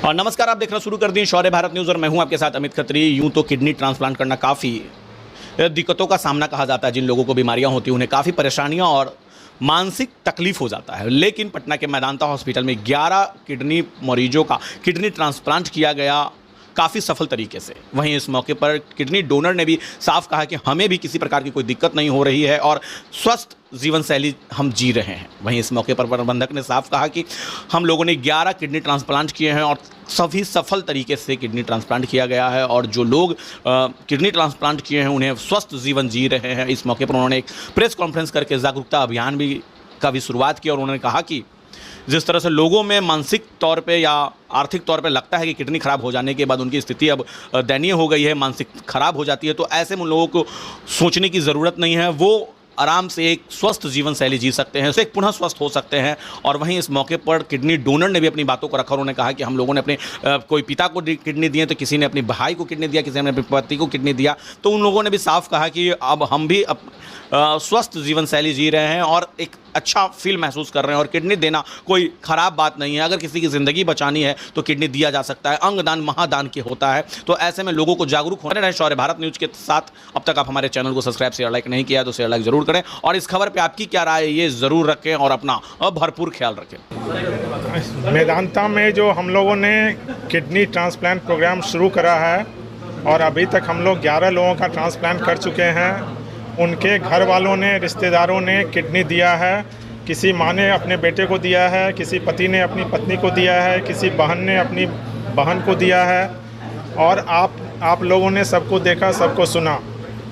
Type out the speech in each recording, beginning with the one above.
और नमस्कार, आप देखना शुरू कर दिए शौर्य भारत न्यूज़ और मैं हूं आपके साथ अमित खत्री। यूं तो किडनी ट्रांसप्लांट करना काफ़ी दिक्कतों का सामना कहा जाता है। जिन लोगों को बीमारियां होती हैं उन्हें काफ़ी परेशानियां और मानसिक तकलीफ हो जाता है। लेकिन पटना के मेदांता हॉस्पिटल में 11 किडनी मरीजों का किडनी ट्रांसप्लांट किया गया काफ़ी सफल तरीके से। वहीं इस मौके पर किडनी डोनर ने भी साफ कहा कि हमें भी किसी प्रकार की कोई दिक्कत नहीं हो रही है और स्वस्थ जीवन शैली हम जी रहे हैं। वहीं इस मौके पर प्रबंधक ने साफ कहा कि हम लोगों ने 11 किडनी ट्रांसप्लांट किए हैं और सभी सफल तरीके से किडनी ट्रांसप्लांट किया गया है और जो लोग किडनी ट्रांसप्लांट किए हैं उन्हें स्वस्थ जीवन जी रहे हैं। इस मौके पर उन्होंने एक प्रेस कॉन्फ्रेंस करके जागरूकता अभियान का भी शुरुआत की और उन्होंने कहा कि जिस तरह से लोगों में मानसिक तौर पे या आर्थिक तौर पे लगता है कि किडनी खराब हो जाने के बाद उनकी स्थिति अब दयनीय हो गई है, मानसिक खराब हो जाती है, तो ऐसे में उन लोगों को सोचने की ज़रूरत नहीं है। वो आराम से एक स्वस्थ जीवन शैली जी सकते हैं, एक पुनः स्वस्थ हो सकते हैं। और वहीं इस मौके पर किडनी डोनर ने भी अपनी बातों को रखा। उन्होंने कहा कि हम लोगों ने अपने कोई पिता को किडनी दिए, तो किसी ने अपने भाई को किडनी दिया, किसी ने अपने पति को किडनी दिया। तो उन लोगों ने भी साफ कहा कि अब हम भी स्वस्थ जीवन शैली जी रहे हैं और एक अच्छा फील महसूस कर रहे हैं और किडनी देना कोई ख़राब बात नहीं है। अगर किसी की ज़िंदगी बचानी है तो किडनी दिया जा सकता है। अंगदान महादान की होता है। तो ऐसे में लोगों को जागरूक होने रहे। शौर्य भारत न्यूज़ के साथ अब तक आप हमारे चैनल को सब्सक्राइब शेयर लाइक नहीं किया तो शेयर लाइक ज़रूर करें और इस खबर पर आपकी क्या राय है ये ज़रूर रखें और अपना भरपूर ख्याल रखें। मेदांता में जो हम लोगों ने किडनी ट्रांसप्लांट प्रोग्राम शुरू करा है और अभी तक हम लोग 11 लोगों का ट्रांसप्लांट कर चुके हैं। उनके घर वालों ने, रिश्तेदारों ने किडनी दिया है। किसी माँ ने अपने बेटे को दिया है, किसी पति ने अपनी पत्नी को दिया है, किसी बहन ने अपनी बहन को दिया है और आप लोगों ने सबको देखा, सबको सुना।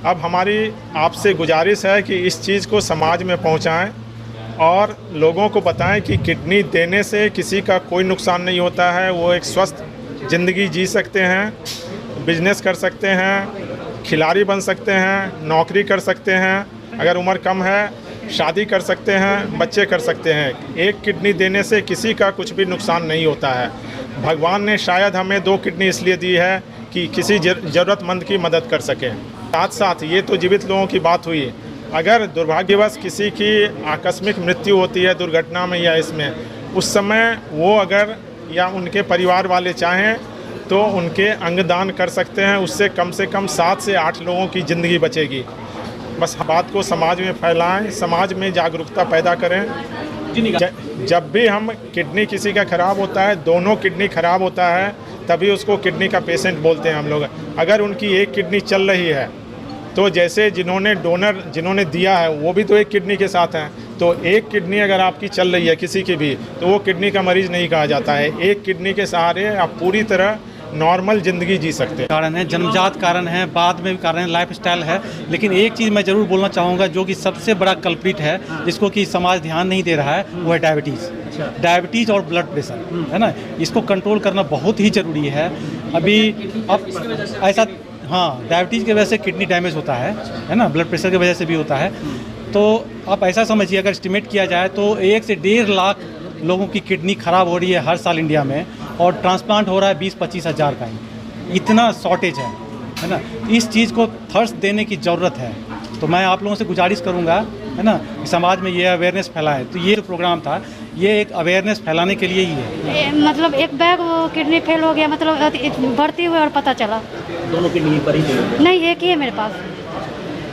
अब हमारी आपसे गुजारिश है कि इस चीज़ को समाज में पहुंचाएं और लोगों को बताएं कि किडनी देने से किसी का कोई नुकसान नहीं होता है। वो एक स्वस्थ ज़िंदगी जी सकते हैं, बिजनेस कर सकते हैं, खिलाड़ी बन सकते हैं, नौकरी कर सकते हैं, अगर उम्र कम है शादी कर सकते हैं, बच्चे कर सकते हैं। एक किडनी देने से किसी का कुछ भी नुकसान नहीं होता है। भगवान ने शायद हमें 2 किडनी इसलिए दी है कि किसी ज़रूरतमंद की मदद कर सकें। साथ साथ ये तो जीवित लोगों की बात हुई। अगर दुर्भाग्यवश किसी की आकस्मिक मृत्यु होती है दुर्घटना में या इसमें, उस समय वो अगर या उनके परिवार वाले चाहें तो उनके अंगदान कर सकते हैं। उससे कम 7 से 8 लोगों की ज़िंदगी बचेगी। बस बात को समाज में फैलाएं, समाज में जागरूकता पैदा करें। जब भी हम किडनी किसी का ख़राब होता है, दोनों किडनी ख़राब होता है, तभी उसको किडनी का पेशेंट बोलते हैं हम लोग। अगर उनकी एक किडनी चल रही है तो जैसे जिन्होंने दिया है वो भी तो एक किडनी के साथ हैं, तो एक किडनी अगर आपकी चल रही है किसी की भी तो वो किडनी का मरीज़ नहीं कहा जाता है। एक किडनी के सहारे आप पूरी तरह नॉर्मल ज़िंदगी जी सकते हैं। कारण है, जन्मजात कारण है, बाद में भी कारण है, लाइफस्टाइल है। लेकिन एक चीज़ मैं ज़रूर बोलना चाहूँगा जो कि सबसे बड़ा कल्प्रिट है, जिसको कि समाज ध्यान नहीं दे रहा है, वो है डायबिटीज़ और ब्लड प्रेशर, है ना। इसको कंट्रोल करना बहुत ही ज़रूरी है। अब ऐसा डायबिटीज़ की वजह से किडनी डैमेज होता है ना, ब्लड प्रेशर की वजह से भी होता है। तो आप ऐसा समझिए, अगर एस्टिमेट किया जाए तो 1 से 1.5 लाख लोगों की किडनी ख़राब हो रही है हर साल इंडिया में और ट्रांसप्लांट हो रहा है 20-25 हज़ार का ही। इतना शॉर्टेज है ना। इस चीज़ को थर्स्ट देने की ज़रूरत है। तो मैं आप लोगों से गुजारिश करूँगा, है ना, कि समाज में ये अवेयरनेस फैलाए। तो ये जो प्रोग्राम था ये एक अवेयरनेस फैलाने के लिए ही है। मतलब एक बैग वो किडनी फेल हो गया, मतलब भर्ती हुए और पता चला। दोनों किडनी पर ही नहीं, एक ही है मेरे पास,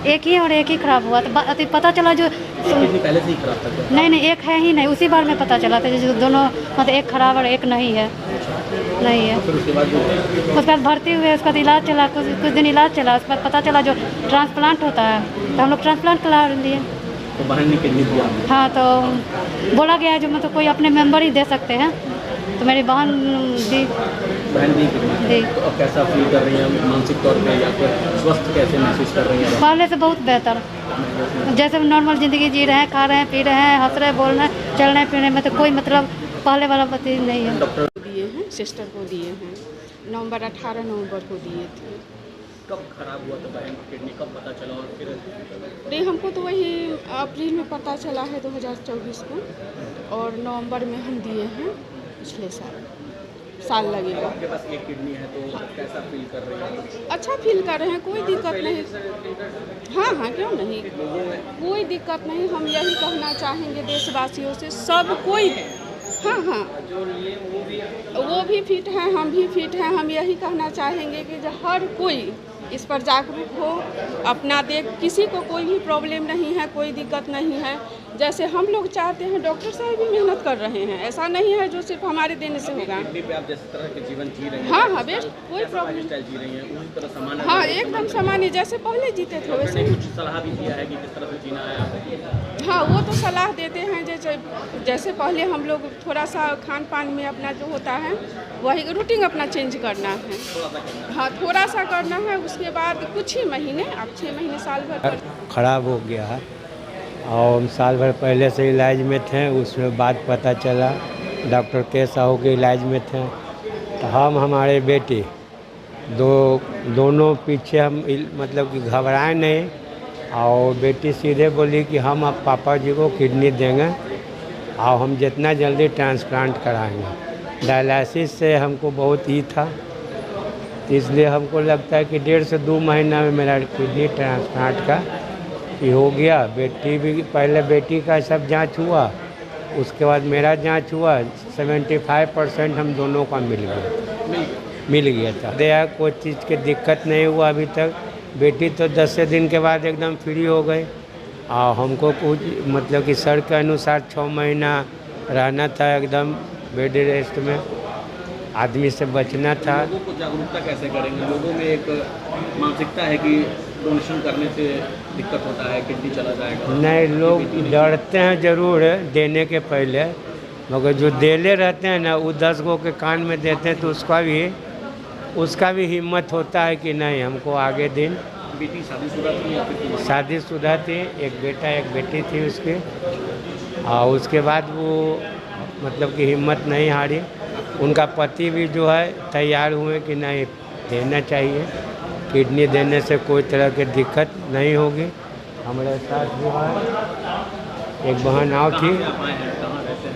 एक ही और एक ही खराब हुआ। तो पता चला जो पहले से ही खराब था। नहीं, एक है ही नहीं, उसी बार में पता चला था जो दोनों, मतलब एक खराब और एक नहीं है। फिर उसके बाद भर्ती हुए, उसका इलाज चला, कुछ दिन इलाज चला। उसके बाद पता चला जो ट्रांसप्लांट होता है, तो हम लोग ट्रांसप्लांट करा लिए। तो बहन ने किडनी दिया? हाँ, तो बोला गया है जो मतलब कोई अपने मेंबर ही दे सकते हैं, तो मेरी बहन दी। तो अब कैसा फील कर रही हैं मानसिक तौर पे या फिर स्वस्थ कैसे महसूस कर रही हैं? पहले से बहुत बेहतर, जैसे नॉर्मल ज़िंदगी जी रहे हैं, खा रहे हैं, पी रहे हैं, हंस रहे हैं, बोल रहे हैं, चल रहे हैं, फिर में तो कोई मतलब पहले वाला पति नहीं है। डॉक्टर दिए हैं, सिस्टर को दिए हैं, 18 नवंबर को दिए थे। कब खराब हुआ था बहन की किडनी, कब पता चला? और फिर अरे हमको तो वही अप्रैल में पता चला है 2024 को, और नवंबर में हम दिए हैं पिछले साल लगेगा। आपके पास एक किडनी है तो कैसा फील कर रहे हैं? अच्छा फील कर रहे हैं, कोई दिक्कत नहीं। हाँ, क्यों नहीं, कोई दिक्कत नहीं। हम यही कहना चाहेंगे देशवासियों से, सब कोई हाँ हाँ, वो भी फिट हैं, हम भी फिट हैं। हम यही कहना चाहेंगे कि जो हर कोई इस पर जागरूक हो, अपना देख, किसी को कोई भी प्रॉब्लम नहीं है, कोई दिक्कत नहीं है। जैसे हम लोग चाहते हैं, डॉक्टर साहब भी मेहनत कर रहे हैं, ऐसा नहीं है जो सिर्फ हमारे देने से होगा। पे आप जिस तरह के जीवन जी रहे हैं, हाँ हाँ, बेस्ट, कोई प्रॉब्लम, जी रही हैं, उसी तरह सामान्य, हाँ एकदम सामान्य जैसे पहले जीते थे वैसे। कुछ सलाह भी दिया है कि किस तरह से जीना है आपको? हाँ, वो तो सलाह देते हैं, जैसे पहले हम लोग थोड़ा सा खान पान में अपना जो होता है वही रूटीन अपना चेंज करना है। हाँ, थोड़ा सा करना है, उसके बाद कुछ ही महीने, अब 6 महीने साल भर खराब हो गया है और साल भर पहले से इलाज में थे। उसमें बाद पता चला डॉक्टर के साहू के इलाज में थे, तो हम हमारे बेटे दोनों पीछे हम मतलब कि घबराए नहीं, और बेटी सीधे बोली कि हम अब पापा जी को किडनी देंगे और हम जितना जल्दी ट्रांसप्लांट कराएंगे। डायलिसिस से हमको बहुत ही था, इसलिए हमको लगता है कि 1.5 से 2 महीना में मेरा किडनी ट्रांसप्लांट का ये हो गया। बेटी भी, पहले बेटी का सब जांच हुआ, उसके बाद मेरा जांच हुआ, 75% हम दोनों का मिल गया था। दया कोई चीज़ की दिक्कत नहीं हुआ अभी तक। बेटी तो 10 दिन के बाद एकदम फ्री हो गई, और हमको कुछ मतलब कि सर के अनुसार 6 महीना रहना था एकदम बेड रेस्ट में, आदमी से बचना था। लोगों को जागरूकता कैसे करेंगे? लोगों में एक मानसिकता है कि डोनेशन करने से दिक्कत होता है, किडनी चला जाएगा। नहीं, लोग डरते हैं ज़रूर देने के पहले, मगर जो देले रहते हैं ना, वो 10 गो के कान में देते हैं, तो उसका भी हिम्मत होता है कि नहीं हमको आगे दिन। बेटी शादीशुदा थी या फिर? शादीशुदा थी, एक बेटा एक बेटी थी उसके, और उसके बाद वो मतलब कि हिम्मत नहीं हारी। उनका पति भी जो है तैयार हुए कि नहीं देना चाहिए, किडनी देने से कोई तरह की दिक्कत नहीं होगी। हमारे साथ जो है एक बहन और थी।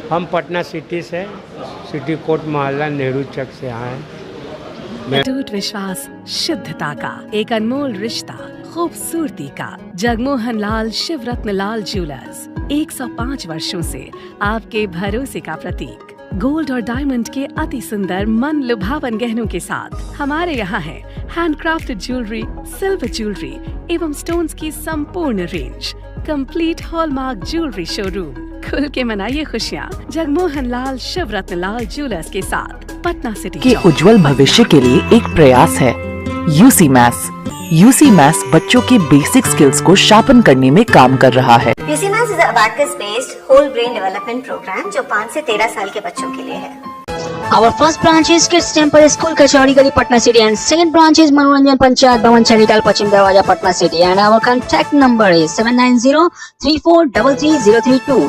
हम पटना सिटी से, सिटी कोर्ट मोहल्ला नेहरू चौक से आए हैं। अटूट विश्वास, शुद्धता का एक अनमोल रिश्ता, खूबसूरती का। जगमोहन लाल शिवरत्न लाल ज्वेलर्स 105 वर्षों से आपके भरोसे का प्रतीक। गोल्ड और डायमंड के अति सुंदर मन लुभावन गहनों के साथ हमारे यहाँ है हैंडक्राफ्टेड ज्वेलरी, सिल्वर ज्वेलरी एवं स्टोन्स की संपूर्ण range. Complete hallmark jewellery showroom. खुल के मनाइए खुशियाँ जगमोहन लाल शिवरत्न लाल ज्वेलर्स के साथ, पटना सिटी के उज्जवल भविष्य के लिए एक प्रयास है यूसी मैथ्स। यूसी मैथ्स बच्चों के बेसिक स्किल्स को शार्पन करने में काम कर रहा है। UC maths is abacus based whole brain development programme जो 5 से 13 साल के बच्चों के लिए है। Our first branch is Kids Temple School, Kachori Gali, Patna City, and second branch is Manoranjan Panchayat Bhavan, Charital, Pachim Darwaja, Patna City, and our contact number is 790-3433-032.